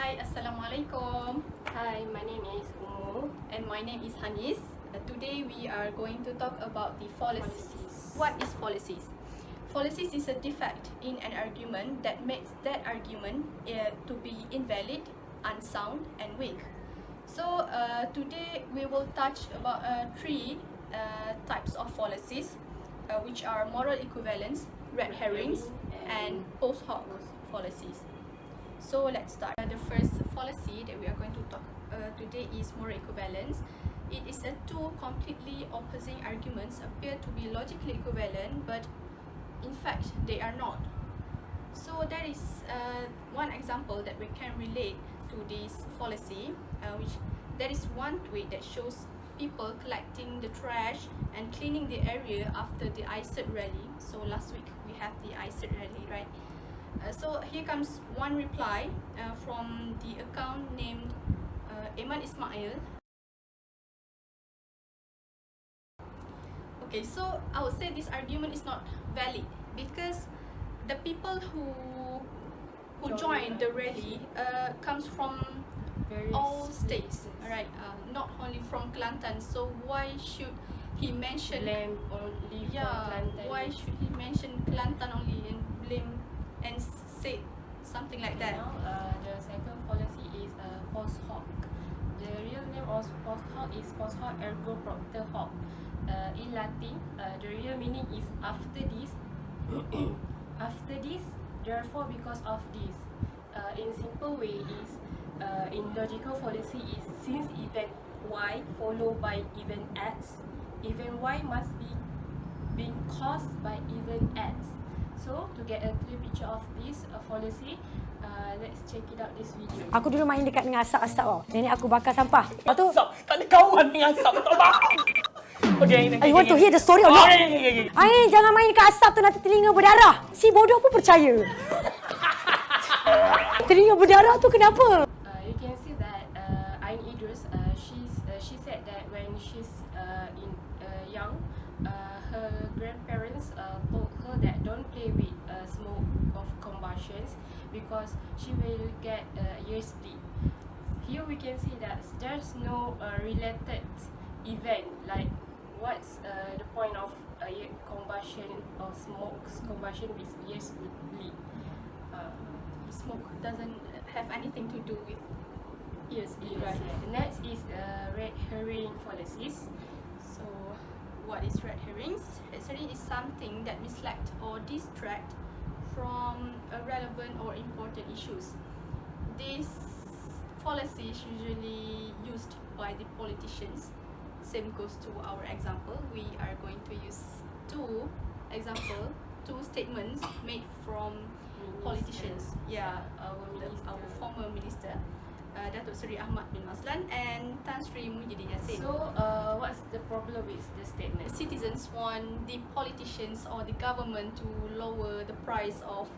Hi, Assalamualaikum. Hi, my name is Umu. And my name is Hanis. Today we are going to talk about the fallacies. What is fallacies? Fallacies is a defect in an argument that makes that argument to be invalid, unsound, and weak. So today we will touch about three types of fallacies, which are moral equivalence, red herrings, and post hoc fallacies. So let's start. The first fallacy that we are going to talk today is moral equivalence. It is two completely opposing arguments appear to be logically equivalent, but in fact they are not. So that is one example that we can relate to this fallacy, which there is one tweet that shows people collecting the trash and cleaning the area after the ICERT rally. So last week we have the ICERT rally, right? So here comes one reply from the account named Iman Ismail. Okay, so I would say this argument is not valid because the people who joined the rally comes from all states, right? Not only from Kelantan. So why should he mention Only Kelantan? Why should he mention Kelantan only and blame and say something like that? Now, the second policy is post hoc. The real name of post hoc is post hoc ergo propter hoc. In Latin, the real meaning is after this, after this, therefore because of this. In simple way is in logical fallacy is since event Y followed by event X, event Y must be being caused by event X. So to get a clear picture of this fallacy, let's check it out this video. Aku dulu main dekat dengan asap-asap tau. Nenek aku bakar sampah. Lepas tu, Asap, tak ada kawan dengan asap, tak faham. Okay, you want to hear the story or not? Ain, jangan main dekat asap tu nanti telinga berdarah. Si bodoh pun percaya. Telinga berdarah tu kenapa? You can see that Ain Idris, she said that when she's young, her grandparents told her that don't play with smoke of combustions because she will get ears bleed. Here we can see that there's no related event, like what's the point of combustion or smoke combustion with ears bleed. Smoke doesn't have anything to do with ears, right? The next is red herring fallacies. So what is red herrings? Red herring is something that mislead or distract from relevant or important issues. This fallacy is usually used by the politicians. Same goes to our example. We are going to use two statements made from politicians. Our former minister, Datuk Seri Ahmad bin Maslan and Tan Sri Muhyiddin Yassin. So what's the problem with the statement? Citizens want the politicians or the government to lower the price of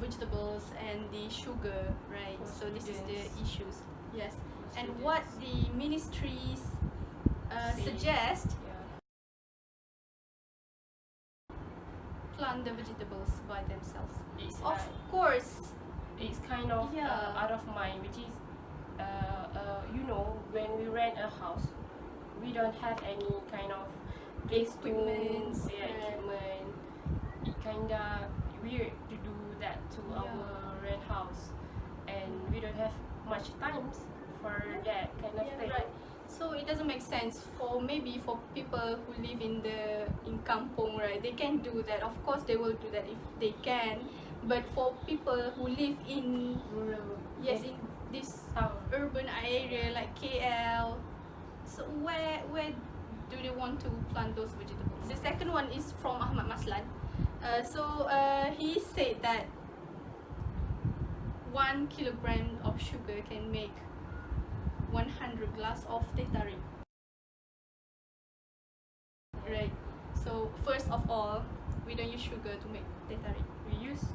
vegetables and the sugar, right? So this is the issues. Yes. And what the ministries suggest, plant the vegetables by themselves. Of course, it's kind of out of mind, which is you know, when we rent a house, we don't have any kind of place equipment. Equipment. It kinda weird to do that to our rent house, and we don't have much times for that kind of thing. Right. So it doesn't make sense for people who live in kampung, right? They can do that. Of course, they will do that if they can. But for people who live in Rural. in this urban area like KL, so where do they want to plant those vegetables? The second one is from Ahmad Maslan. He said that 1 kilogram of sugar can make 100 glass of teh tarik. Right. So first of all, we don't use sugar to make teh tarik. We use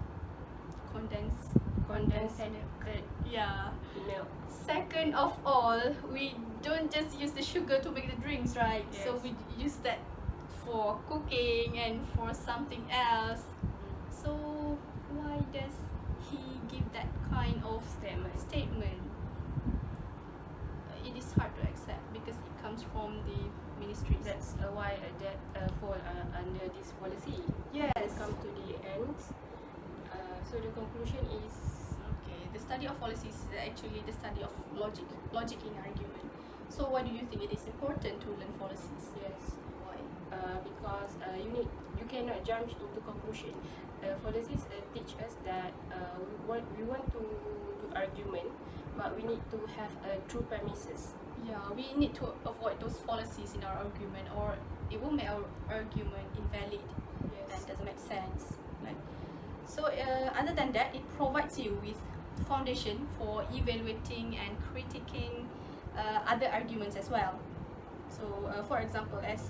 condensed milk. Second of all, we don't just use the sugar to make the drinks, right? Yes. So we use that for cooking and for something else. So why does he give that kind of statement, it is hard to accept because it comes from the ministries. That's why that fall under this policy. Yes. Come to the end. So the conclusion is Okay, the study of policies is actually the study of logic in argument. So why do you think it is important to learn policies? yes. Why? Because you cannot jump into conclusion. Policies teach us that we want to do argument, but we need to have true premises. Yeah, we need to avoid those fallacies in our argument, or it will make our argument invalid. That doesn't make sense. Right? So other than that, it provides you with foundation for evaluating and critiquing other arguments as well. So for example, as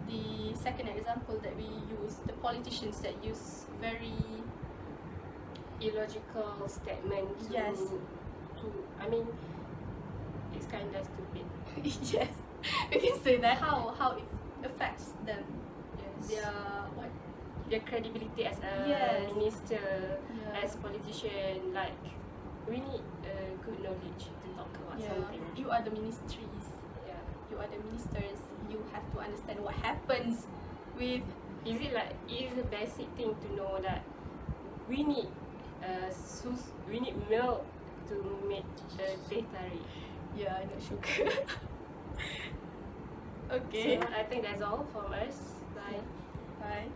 the second example that we use, the politicians that use very Illogical statement to, Yes. I mean, it's kind of stupid. yes, we can say that how it affects them, Yes. their what. Their credibility as a Yes. minister, Yeah. as politician, like we need good knowledge to talk about something. You are the ministries, Yeah. you are the ministers, you have to understand what happens with Is it like is a basic thing to know that we need milk to make teh tarik. not sugar. Okay, So I think that's all from us. Bye. bye.